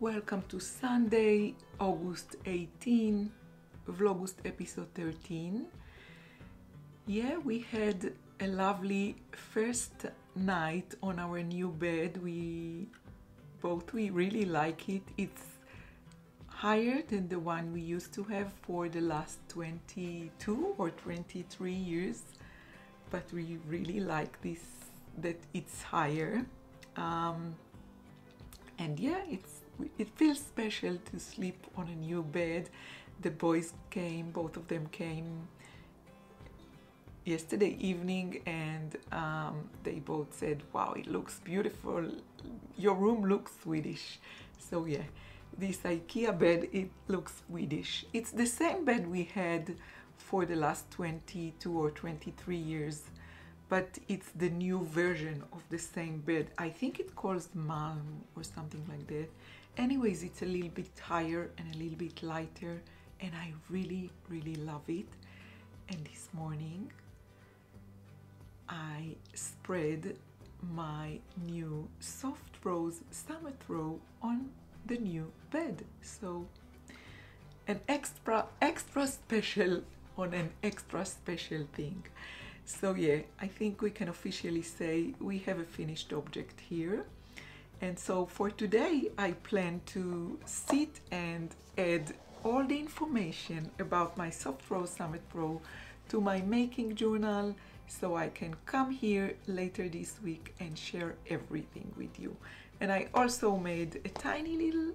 Welcome to Sunday, August 18, Vlogust episode 13. Yeah, we had a lovely first night on our new bed. We really like it. It's higher than the one we used to have for the last 22 or 23 years, but we really like this, that it's higher. And yeah, it feels special to sleep on a new bed. The boys came, both of them came yesterday evening, and they both said, wow, it looks beautiful, your room looks Swedish. So yeah, this IKEA bed, it looks Swedish. It's the same bed we had for the last 22 or 23 years, but it's the new version of the same bed. I think it calls Malm or something like that. Anyways, it's a little bit higher and a little bit lighter, and I really love it. And this morning I spread my new soft rose summer throw on the new bed. So an extra special on an extra special thing. So yeah, I think we can officially say we have a finished object here. And so for today, I plan to sit and add all the information about my Soft Rose Summit Pro to my making journal, so I can come here later this week and share everything with you. And I also made a tiny little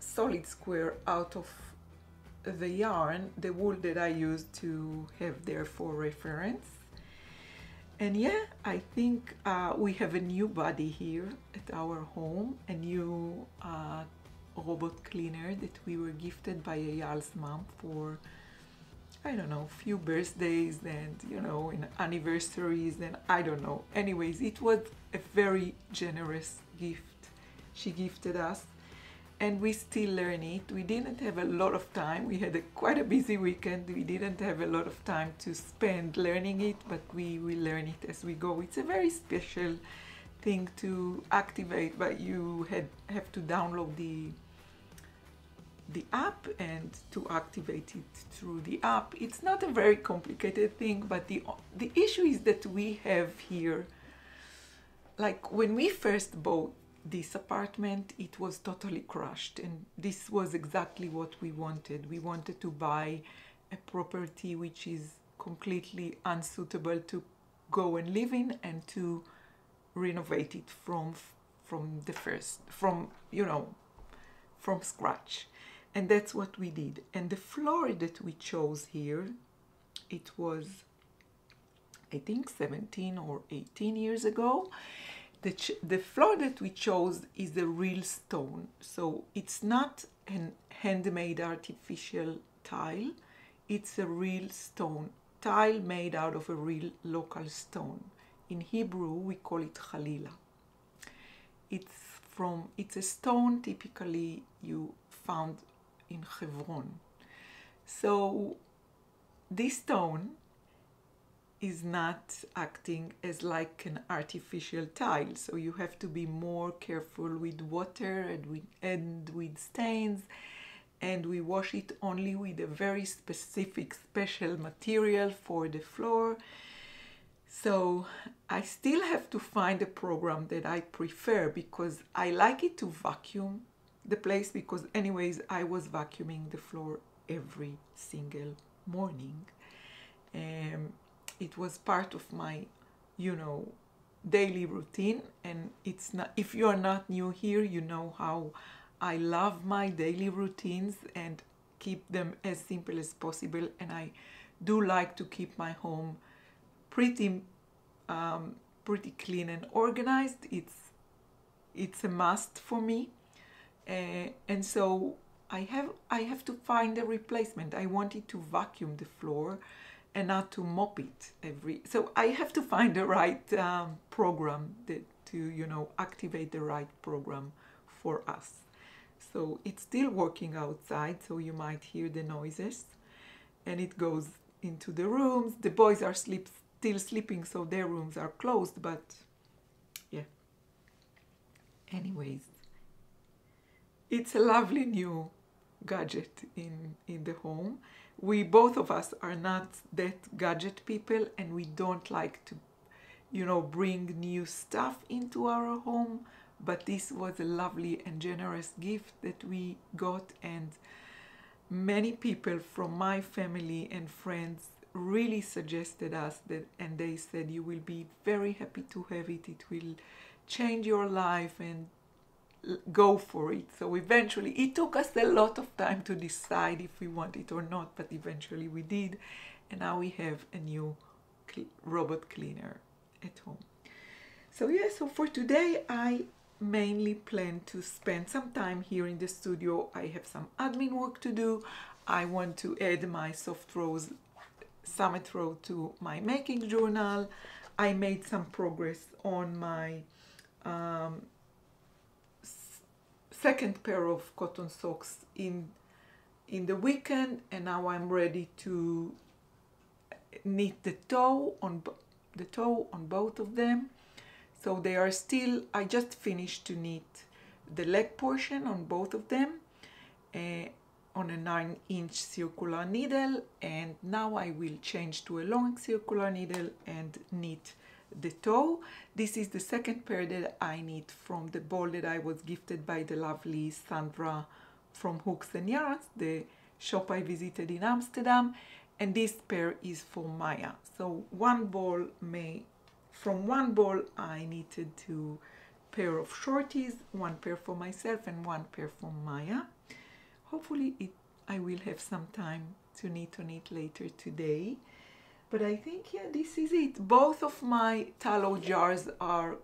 solid square out of the yarn, the wool that I used to have there for reference. And yeah, I think we have a new body here at our home, a new robot cleaner that we were gifted by Eyal's mom for, I don't know, a few birthdays and, you know, in anniversaries and I don't know. Anyways, it was a very generous gift she gifted us. And we still learn it. We didn't have a lot of time. We had quite a busy weekend. We didn't have a lot of time to spend learning it, but we will learn it as we go. It's a very special thing to activate, but you have to download the app and to activate it through the app. It's not a very complicated thing, but the issue is that we have here, like when we first bought this apartment, it was totally crushed, and this was exactly what we wanted. We wanted to buy a property which is completely unsuitable to go and live in, and to renovate it from scratch. And that's what we did. And the floor that we chose here, it was, I think, 17 or 18 years ago. The floor that we chose is a real stone, so it's not an handmade artificial tile, it's a real stone tile made out of a real local stone. In Hebrew we call it Chalila. It's a stone typically you found in Hebron. So this stone is not acting as like an artificial tile, so you have to be more careful with water and with stains, and we wash it only with a very specific special material for the floor. So I still have to find a program that I prefer, because I like it to vacuum the place, because anyways I was vacuuming the floor every single morning. It was part of my, daily routine, and it's not, if you are not new here, you know how I love my daily routines and keep them as simple as possible, and I do like to keep my home pretty clean and organized. It's a must for me, and so I have to find a replacement. I wanted to vacuum the floor and not to mop it so I have to find the right program to activate the right program for us. So it's still working outside, so you might hear the noises, and it goes into the rooms. The boys are still sleeping, so their rooms are closed, but yeah, Anyways, it's a lovely new gadget in the home. We both of us are not that gadget people, and we don't like to, bring new stuff into our home. But this was a lovely and generous gift that we got, and many people from my family and friends really suggested us that, and they said you will be very happy to have it. It will change your life, and go for it. So eventually, it took us a lot of time to decide if we want it or not, but eventually we did, and now we have a new robot cleaner at home. So yeah, so for today I mainly plan to spend some time here in the studio. I have some admin work to do. I want to add my Soft Rose Summit Row to my making journal. I made some progress on my second pair of cotton socks in the weekend, and now I'm ready to knit the toe on both of them. So they are still, I just finished to knit the leg portion on both of them on a 9-inch circular needle, and now I will change to a long circular needle and knit the toe. This is the second pair that I knit from the ball that I was gifted by the lovely Sandra from Hooks and Yarns, the shop I visited in Amsterdam, and this pair is for Maya. So from one ball I knitted 2 pair of shorties, 1 pair for myself and 1 pair for Maya. Hopefully I will have some time to knit on it later today. But I think, yeah, this is it. Both of my tallow jars are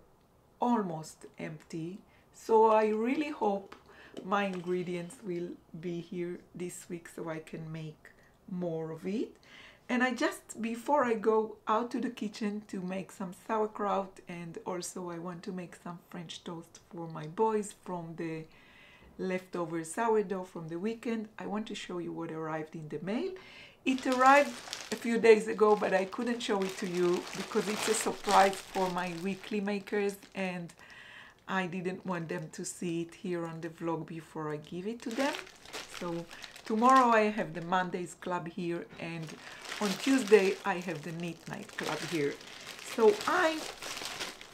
almost empty, so I really hope my ingredients will be here this week so I can make more of it. And before I go out to the kitchen to make some sauerkraut, and also I want to make some French toast for my boys from the leftover sourdough from the weekend, I want to show you what arrived in the mail. It arrived a few days ago, but I couldn't show it to you because it's a surprise for my weekly makers, and I didn't want them to see it here on the vlog before I give it to them. So tomorrow I have the Mondays Club here, and on Tuesday I have the Knit Night Club here. So I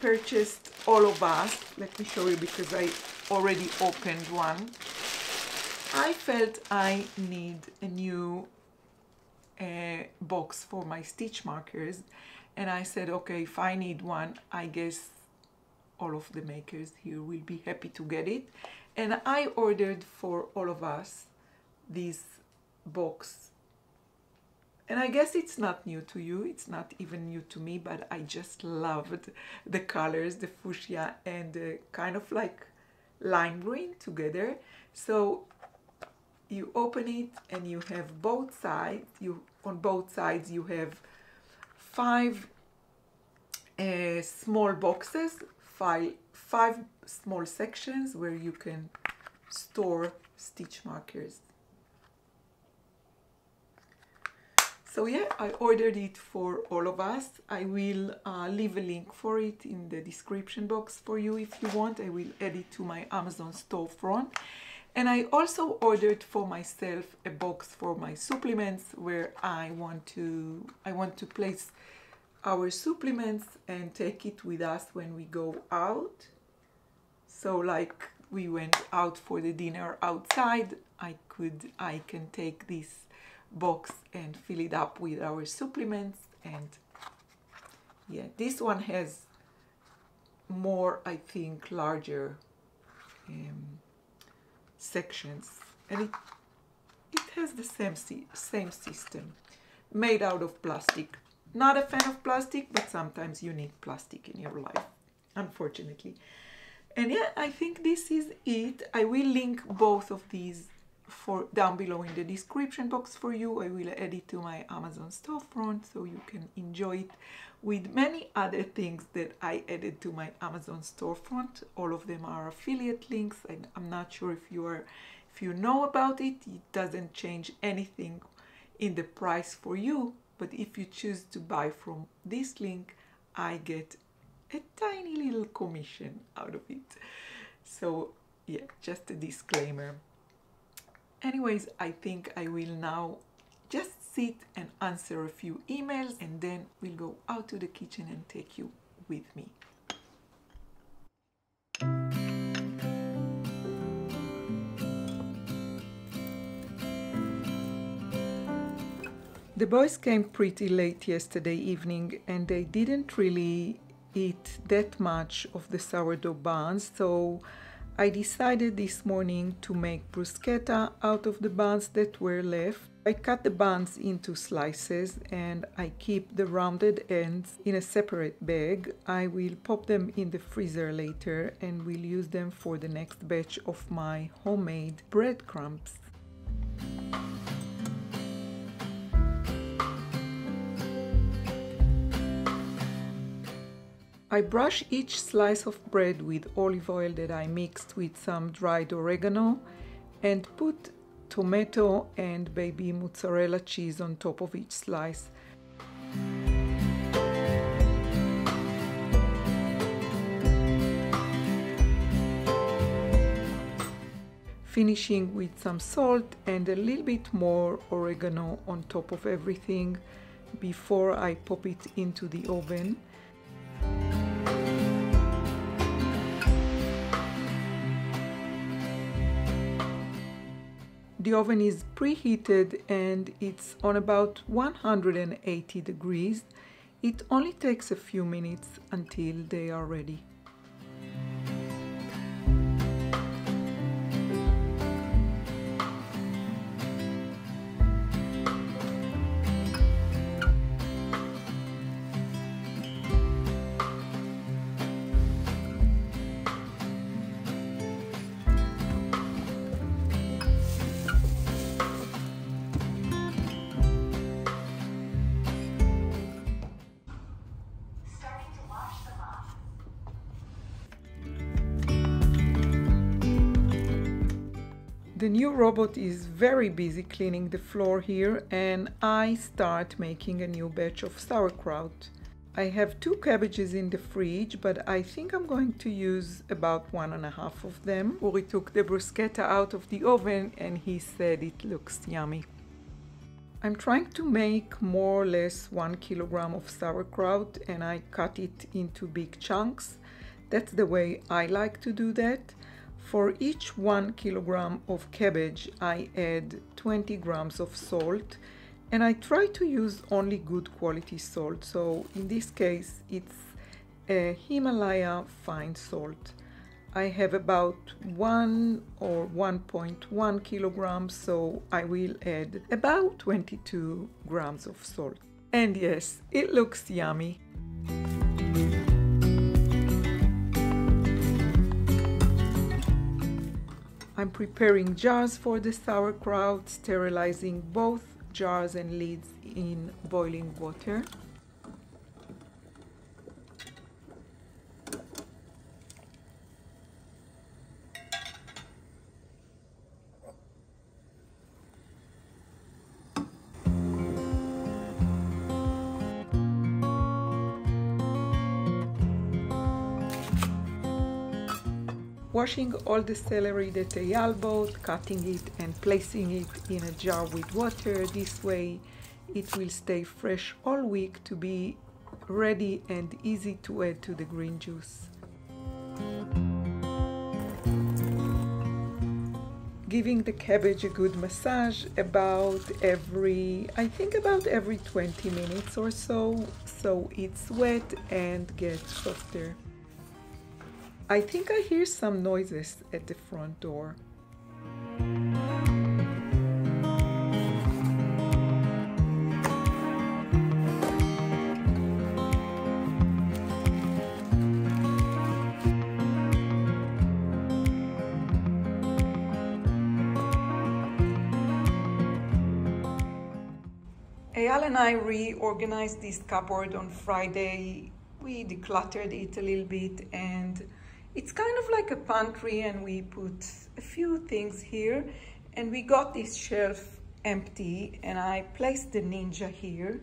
purchased all of us. Let me show you because I already opened one. I felt I need a new box for my stitch markers, and I said, okay, if I need one, I guess all of the makers here will be happy to get it. And I ordered for all of us this box, and I guess it's not new to you, it's not even new to me, but I just loved the colors, the fuchsia and the kind of like lime green together. So you open it and you have both sides. On both sides you have 5 small boxes, 5 small sections where you can store stitch markers. So yeah, I ordered it for all of us. I will leave a link for it in the description box for you if you want. I will add it to my Amazon storefront. And I also ordered for myself a box for my supplements where I want to place our supplements and take it with us when we go out. So like we went out for the dinner outside, I can take this box and fill it up with our supplements. And yeah, this one has more, I think, larger sections, and it has the same system, made out of plastic. Not a fan of plastic, but sometimes you need plastic in your life, unfortunately. And yeah, I think this is it. I will link both of these down below in the description box for you. I will add it to my Amazon storefront so you can enjoy it with many other things that I added to my Amazon storefront. All of them are affiliate links. I'm not sure if you know about it. It doesn't change anything in the price for you, but if you choose to buy from this link, I get a tiny little commission out of it. So yeah, just a disclaimer. Anyways, I think I will now just sit and answer a few emails, and then we'll go out to the kitchen and take you with me. The boys came pretty late yesterday evening and they didn't really eat that much of the sourdough buns, so I decided this morning to make bruschetta out of the buns that were left. I cut the buns into slices and I keep the rounded ends in a separate bag. I will pop them in the freezer later and will use them for the next batch of my homemade breadcrumbs. I brush each slice of bread with olive oil that I mixed with some dried oregano and put tomato and baby mozzarella cheese on top of each slice. Finishing with some salt and a little bit more oregano on top of everything before I pop it into the oven. The oven is preheated and it's on about 180 degrees. It only takes a few minutes until they are ready. The new robot is very busy cleaning the floor here, and I start making a new batch of sauerkraut. I have 2 cabbages in the fridge, but I think I'm going to use about 1.5 of them. Uri took the bruschetta out of the oven and he said it looks yummy. I'm trying to make more or less 1 kilogram of sauerkraut and I cut it into big chunks. That's the way I like to do that. For each 1 kilogram of cabbage, I add 20 grams of salt, and I try to use only good quality salt. So in this case, it's a Himalaya fine salt. I have about 1 or 1.1 kilograms, so I will add about 22 grams of salt. And yes, it looks yummy. I'm preparing jars for the sauerkraut, sterilizing both jars and lids in boiling water. Washing all the celery that Eyal bought, cutting it and placing it in a jar with water. This way it will stay fresh all week to be ready and easy to add to the green juice. Giving the cabbage a good massage about every 20 minutes or so it's wet and gets softer. I think I hear some noises at the front door. Eyal and I reorganized this cupboard on Friday. We decluttered it a little bit and it's kind of like a pantry, and we put a few things here and we got this shelf empty and I placed the Ninja here,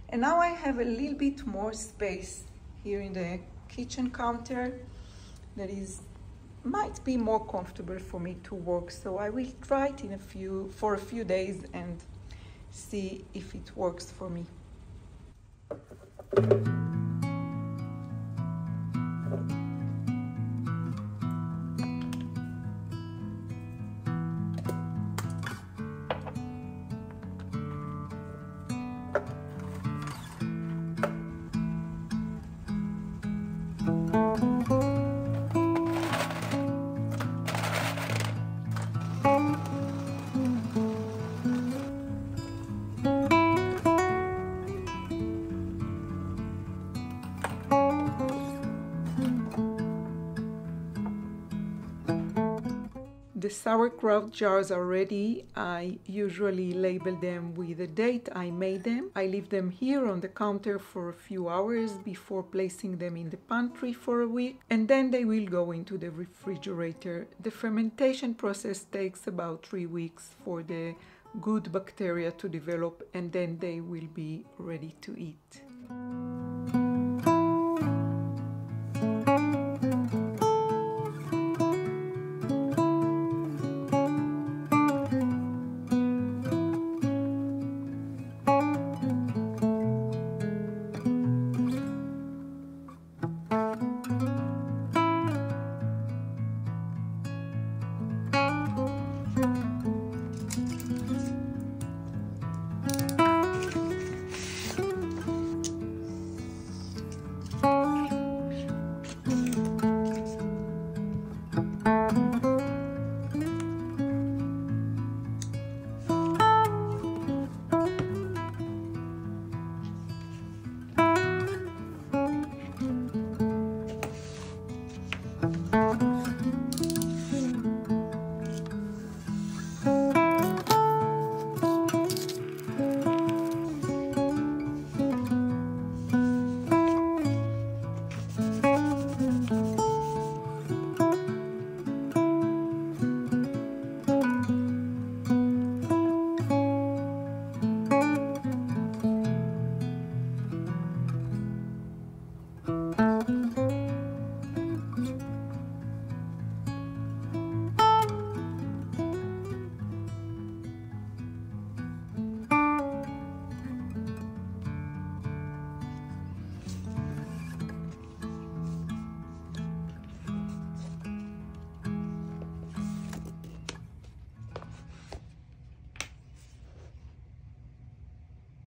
and now I have a little bit more space here in the kitchen counter that is might be more comfortable for me to work. So I will try it for a few days and see if it works for me. The sauerkraut jars are ready. I usually label them with the date I made them. I leave them here on the counter for a few hours before placing them in the pantry for a week, and then they will go into the refrigerator. The fermentation process takes about 3 weeks for the good bacteria to develop, and then they will be ready to eat.